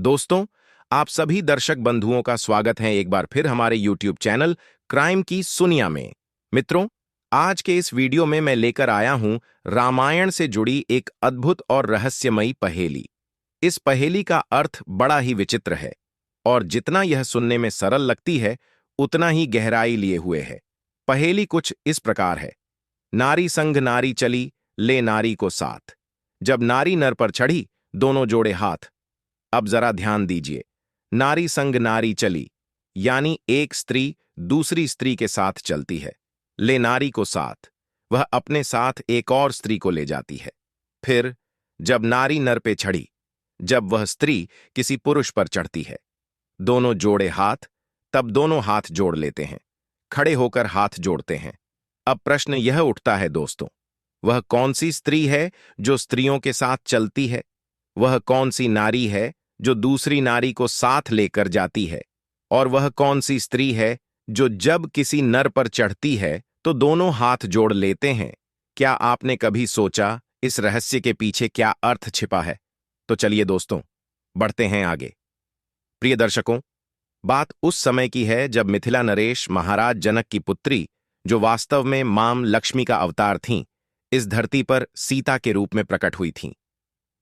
दोस्तों, आप सभी दर्शक बंधुओं का स्वागत है एक बार फिर हमारे YouTube चैनल क्राइम की सुनिया में। मित्रों, आज के इस वीडियो में मैं लेकर आया हूं रामायण से जुड़ी एक अद्भुत और रहस्यमयी पहेली। इस पहेली का अर्थ बड़ा ही विचित्र है और जितना यह सुनने में सरल लगती है, उतना ही गहराई लिए हुए है। पहेली कुछ इस प्रकार है। नारी संग नारी चली, ले नारी को साथ। जब नारी नर पर चढ़ी, दोनों जोड़े हाथ। अब जरा ध्यान दीजिए। नारी संग नारी चली, यानी एक स्त्री दूसरी स्त्री के साथ चलती है। ले नारी को साथ, वह अपने साथ एक और स्त्री को ले जाती है। फिर जब नारी नर पे चढ़ी, जब वह स्त्री किसी पुरुष पर चढ़ती है, दोनों जोड़े हाथ, तब दोनों हाथ जोड़ लेते हैं, खड़े होकर हाथ जोड़ते हैं। अब प्रश्न यह उठता है दोस्तों, वह कौन सी स्त्री है जो स्त्रियों के साथ चलती है? वह कौन सी नारी है जो दूसरी नारी को साथ लेकर जाती है? और वह कौन सी स्त्री है जो जब किसी नर पर चढ़ती है तो दोनों हाथ जोड़ लेते हैं? क्या आपने कभी सोचा इस रहस्य के पीछे क्या अर्थ छिपा है? तो चलिए दोस्तों, बढ़ते हैं आगे। प्रिय दर्शकों, बात उस समय की है जब मिथिला नरेश महाराज जनक की पुत्री, जो वास्तव में मां लक्ष्मी का अवतार थीं, इस धरती पर सीता के रूप में प्रकट हुई थीं।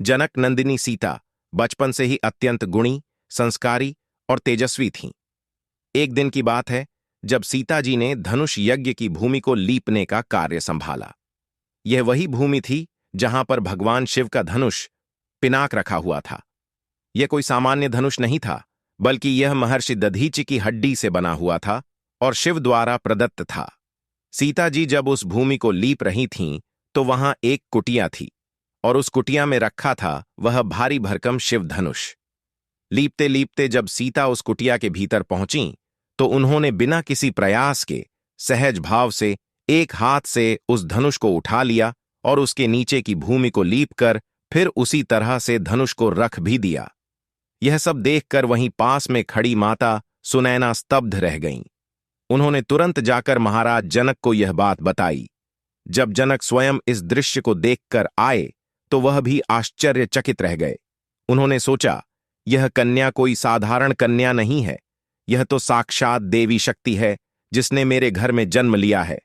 जनक नंदिनी सीता बचपन से ही अत्यंत गुणी, संस्कारी और तेजस्वी थीं। एक दिन की बात है जब सीता जी ने धनुष यज्ञ की भूमि को लीपने का कार्य संभाला। यह वही भूमि थी जहां पर भगवान शिव का धनुष पिनाक रखा हुआ था। यह कोई सामान्य धनुष नहीं था, बल्कि यह महर्षि दधीचि की हड्डी से बना हुआ था और शिव द्वारा प्रदत्त था। सीता जी जब उस भूमि को लीप रही थीं, तो वहां एक कुटिया थी और उस कुटिया में रखा था वह भारी भरकम शिव धनुष। लीपते लीपते जब सीता उस कुटिया के भीतर पहुंची, तो उन्होंने बिना किसी प्रयास के सहज भाव से एक हाथ से उस धनुष को उठा लिया और उसके नीचे की भूमि को लीपकर फिर उसी तरह से धनुष को रख भी दिया। यह सब देखकर वहीं पास में खड़ी माता सुनैना स्तब्ध रह गईं। उन्होंने तुरंत जाकर महाराज जनक को यह बात बताई। जब जनक स्वयं इस दृश्य को देखकर आए, तो वह भी आश्चर्यचकित रह गए। उन्होंने सोचा, यह कन्या कोई साधारण कन्या नहीं है, यह तो साक्षात देवी शक्ति है जिसने मेरे घर में जन्म लिया है।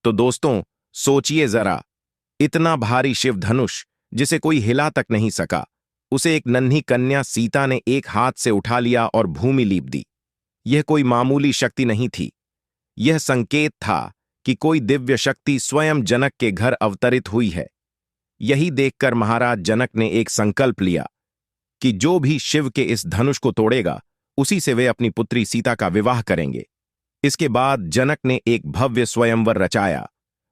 तो दोस्तों, सोचिए जरा, इतना भारी शिव धनुष जिसे कोई हिला तक नहीं सका, उसे एक नन्ही कन्या सीता ने एक हाथ से उठा लिया और भूमि लीप दी। यह कोई मामूली शक्ति नहीं थी, यह संकेत था कि कोई दिव्य शक्ति स्वयं जनक के घर अवतरित हुई है। यही देखकर महाराज जनक ने एक संकल्प लिया कि जो भी शिव के इस धनुष को तोड़ेगा, उसी से वे अपनी पुत्री सीता का विवाह करेंगे। इसके बाद जनक ने एक भव्य स्वयंवर रचाया।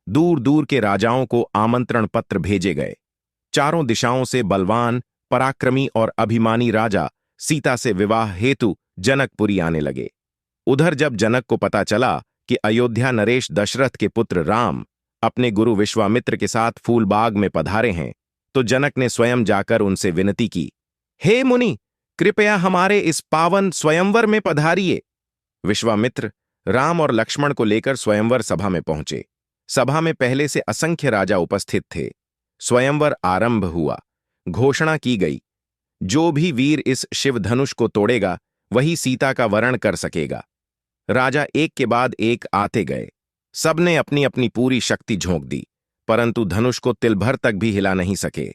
दूर दूर के राजाओं को आमंत्रण पत्र भेजे गए। चारों दिशाओं से बलवान, पराक्रमी और अभिमानी राजा सीता से विवाह हेतु जनकपुरी आने लगे। उधर जब जनक को पता चला कि अयोध्या नरेश दशरथ के पुत्र राम अपने गुरु विश्वामित्र के साथ फूलबाग में पधारे हैं, तो जनक ने स्वयं जाकर उनसे विनती की, हे मुनि, कृपया हमारे इस पावन स्वयंवर में पधारिए। विश्वामित्र राम और लक्ष्मण को लेकर स्वयंवर सभा में पहुंचे। सभा में पहले से असंख्य राजा उपस्थित थे। स्वयंवर आरंभ हुआ। घोषणा की गई, जो भी वीर इस शिव धनुष को तोड़ेगा, वही सीता का वरण कर सकेगा। राजा एक के बाद एक आते गए। सबने अपनी अपनी पूरी शक्ति झोंक दी, परंतु धनुष को तिल भर तक भी हिला नहीं सके।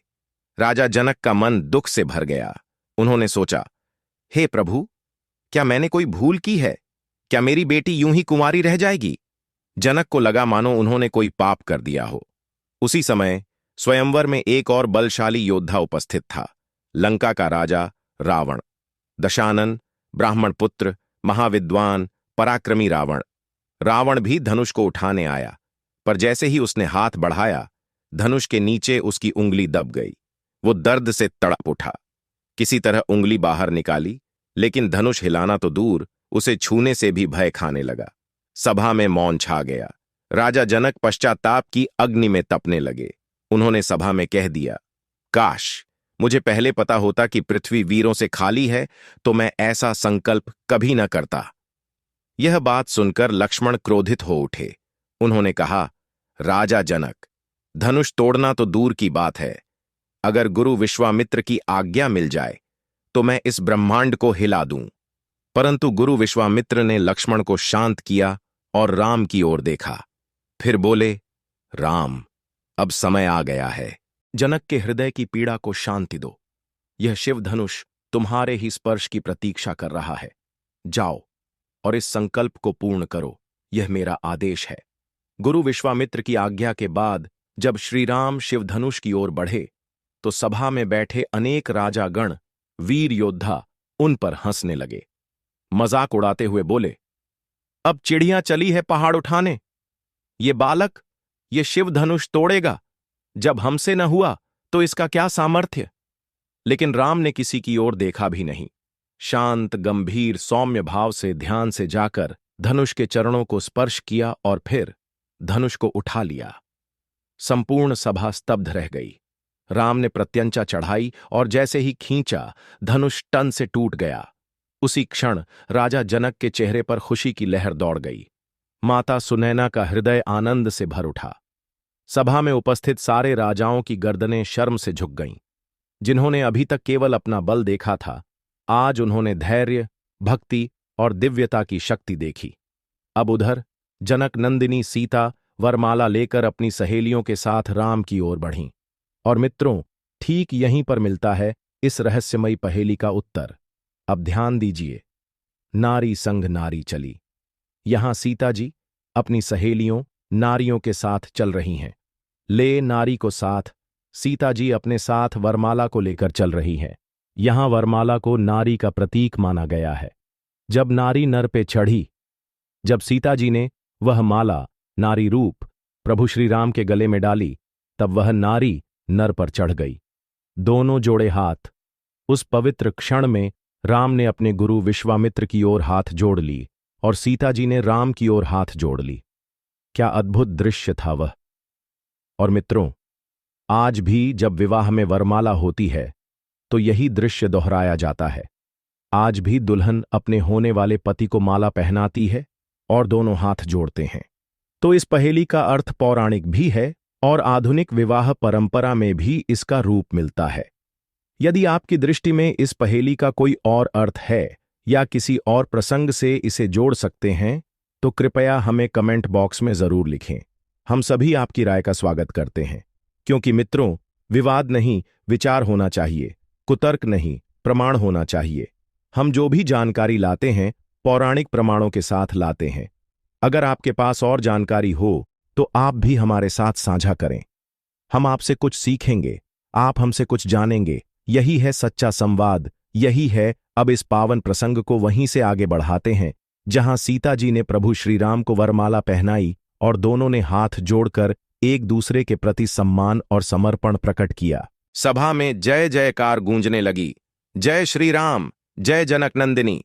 राजा जनक का मन दुख से भर गया। उन्होंने सोचा, हे प्रभु, क्या मैंने कोई भूल की है? क्या मेरी बेटी यूं ही कुंवारी रह जाएगी? जनक को लगा मानो उन्होंने कोई पाप कर दिया हो। उसी समय स्वयंवर में एक और बलशाली योद्धा उपस्थित था, लंका का राजा रावण। दशानन, ब्राह्मण पुत्र, महाविद्वान, पराक्रमी रावण। रावण भी धनुष को उठाने आया, पर जैसे ही उसने हाथ बढ़ाया, धनुष के नीचे उसकी उंगली दब गई। वो दर्द से तड़प उठा। किसी तरह उंगली बाहर निकाली, लेकिन धनुष हिलाना तो दूर, उसे छूने से भी भय खाने लगा। सभा में मौन छा गया। राजा जनक पश्चाताप की अग्नि में तपने लगे। उन्होंने सभा में कह दिया, काश मुझे पहले पता होता कि पृथ्वी वीरों से खाली है, तो मैं ऐसा संकल्प कभी न करता। यह बात सुनकर लक्ष्मण क्रोधित हो उठे। उन्होंने कहा, राजा जनक, धनुष तोड़ना तो दूर की बात है, अगर गुरु विश्वामित्र की आज्ञा मिल जाए तो मैं इस ब्रह्मांड को हिला दूं। परंतु गुरु विश्वामित्र ने लक्ष्मण को शांत किया और राम की ओर देखा। फिर बोले, राम, अब समय आ गया है। जनक के हृदय की पीड़ा को शांति दो। यह शिव धनुष तुम्हारे ही स्पर्श की प्रतीक्षा कर रहा है। जाओ और इस संकल्प को पूर्ण करो, यह मेरा आदेश है। गुरु विश्वामित्र की आज्ञा के बाद जब श्री राम शिव धनुष की ओर बढ़े तो सभा में बैठे अनेक राजागण, वीर योद्धा उन पर हंसने लगे। मजाक उड़ाते हुए बोले, अब चिड़ियां चली है पहाड़ उठाने। ये बालक ये शिव धनुष तोड़ेगा। जब हमसे न हुआ तो इसका क्या सामर्थ्य। लेकिन राम ने किसी की ओर देखा भी नहीं। शांत, गंभीर, सौम्य भाव से ध्यान से जाकर धनुष के चरणों को स्पर्श किया और फिर धनुष को उठा लिया। संपूर्ण सभा स्तब्ध रह गई। राम ने प्रत्यंचा चढ़ाई और जैसे ही खींचा, धनुष टन से टूट गया। उसी क्षण राजा जनक के चेहरे पर खुशी की लहर दौड़ गई। माता सुनैना का हृदय आनंद से भर उठा। सभा में उपस्थित सारे राजाओं की गर्दनें शर्म से झुक गईं। जिन्होंने अभी तक केवल अपना बल देखा था, आज उन्होंने धैर्य, भक्ति और दिव्यता की शक्ति देखी। अब उधर जनक नंदिनी सीता वरमाला लेकर अपनी सहेलियों के साथ राम की ओर बढ़ीं। और मित्रों, ठीक यहीं पर मिलता है इस रहस्यमयी पहेली का उत्तर। अब ध्यान दीजिए। नारी संग नारी चली। यहां सीता जी अपनी सहेलियों, नारियों के साथ चल रही हैं। ले नारी को साथ, सीता जी अपने साथ वरमाला को लेकर चल रही हैं। यहां वरमाला को नारी का प्रतीक माना गया है। जब नारी नर पे चढ़ी, जब सीता जी ने वह माला, नारी रूप, प्रभु श्री राम के गले में डाली, तब वह नारी नर पर चढ़ गई। दोनों जोड़े हाथ। उस पवित्र क्षण में राम ने अपने गुरु विश्वामित्र की ओर हाथ जोड़ ली और सीता जी ने राम की ओर हाथ जोड़ ली। क्या अद्भुत दृश्य था वह। और मित्रों, आज भी जब विवाह में वरमाला होती है तो यही दृश्य दोहराया जाता है। आज भी दुल्हन अपने होने वाले पति को माला पहनाती है और दोनों हाथ जोड़ते हैं। तो इस पहेली का अर्थ पौराणिक भी है और आधुनिक विवाह परंपरा में भी इसका रूप मिलता है। यदि आपकी दृष्टि में इस पहेली का कोई और अर्थ है या किसी और प्रसंग से इसे जोड़ सकते हैं तो कृपया हमें कमेंट बॉक्स में जरूर लिखें। हम सभी आपकी राय का स्वागत करते हैं, क्योंकि मित्रों, विवाद नहीं, विचार होना चाहिए, कुतर्क नहीं, प्रमाण होना चाहिए। हम जो भी जानकारी लाते हैं पौराणिक प्रमाणों के साथ लाते हैं। अगर आपके पास और जानकारी हो तो आप भी हमारे साथ साझा करें। हम आपसे कुछ सीखेंगे, आप हमसे कुछ जानेंगे। यही है सच्चा संवाद। यही है। अब इस पावन प्रसंग को वहीं से आगे बढ़ाते हैं जहां सीता जी ने प्रभु श्री राम को वरमाला पहनाई और दोनों ने हाथ जोड़कर एक दूसरे के प्रति सम्मान और समर्पण प्रकट किया। सभा में जय जयकार गूंजने लगी। जय श्री राम, जय जनक नंदिनी,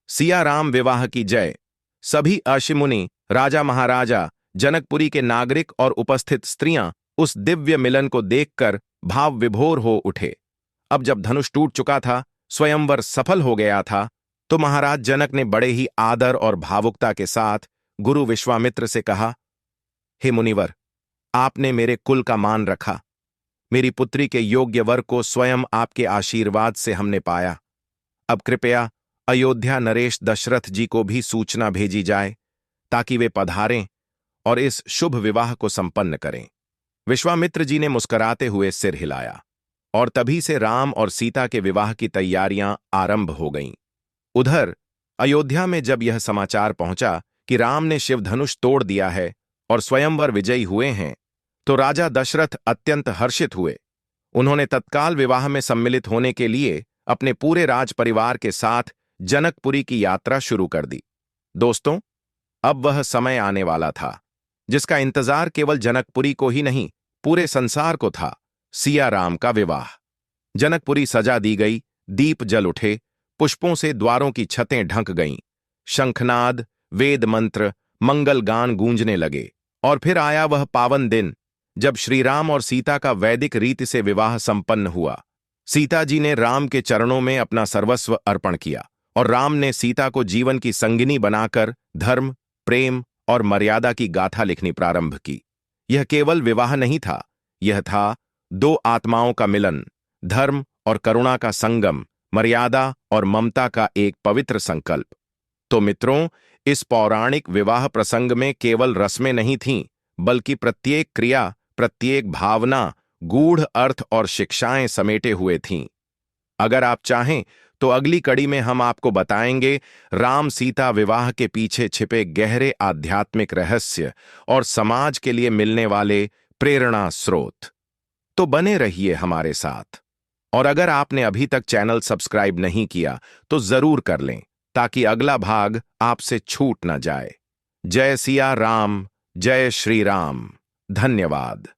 सिया राम विवाह की जय। सभी ऋषि-मुनि, राजा महाराजा, जनकपुरी के नागरिक और उपस्थित स्त्रियां उस दिव्य मिलन को देखकर भाव विभोर हो उठे। अब जब धनुष टूट चुका था, स्वयंवर सफल हो गया था, तो महाराज जनक ने बड़े ही आदर और भावुकता के साथ गुरु विश्वामित्र से कहा, हे मुनिवर, आपने मेरे कुल का मान रखा। मेरी पुत्री के योग्य वर को स्वयं आपके आशीर्वाद से हमने पाया। अब कृपया अयोध्या नरेश दशरथ जी को भी सूचना भेजी जाए ताकि वे पधारें और इस शुभ विवाह को संपन्न करें। विश्वामित्र जी ने मुस्कुराते हुए सिर हिलाया और तभी से राम और सीता के विवाह की तैयारियां आरंभ हो गईं। उधर अयोध्या में जब यह समाचार पहुंचा कि राम ने शिवधनुष तोड़ दिया है और स्वयंवर विजयी हुए हैं, तो राजा दशरथ अत्यंत हर्षित हुए। उन्होंने तत्काल विवाह में सम्मिलित होने के लिए अपने पूरे राज परिवार के साथ जनकपुरी की यात्रा शुरू कर दी। दोस्तों, अब वह समय आने वाला था जिसका इंतजार केवल जनकपुरी को ही नहीं, पूरे संसार को था। सिया राम का विवाह। जनकपुरी सजा दी गई, दीप जल उठे, पुष्पों से द्वारों की छतें ढंक गईं, शंखनाद, वेद मंत्र, मंगल गान गूंजने लगे। और फिर आया वह पावन दिन जब श्री राम और सीता का वैदिक रीति से विवाह संपन्न हुआ। सीता जी ने राम के चरणों में अपना सर्वस्व अर्पण किया और राम ने सीता को जीवन की संगिनी बनाकर धर्म, प्रेम और मर्यादा की गाथा लिखनी प्रारंभ की। यह केवल विवाह नहीं था, यह था दो आत्माओं का मिलन, धर्म और करुणा का संगम, मर्यादा और ममता का एक पवित्र संकल्प। तो मित्रों, इस पौराणिक विवाह प्रसंग में केवल रस्में नहीं थीं, बल्कि प्रत्येक क्रिया, प्रत्येक भावना, गूढ़ अर्थ और शिक्षाएं समेटे हुए थीं। अगर आप चाहें तो अगली कड़ी में हम आपको बताएंगे राम सीता विवाह के पीछे छिपे गहरे आध्यात्मिक रहस्य और समाज के लिए मिलने वाले प्रेरणा स्रोत। तो बने रहिए हमारे साथ। और अगर आपने अभी तक चैनल सब्सक्राइब नहीं किया तो जरूर कर लें, ताकि अगला भाग आपसे छूट न जाए। जय सिया राम, जय श्री राम। धन्यवाद।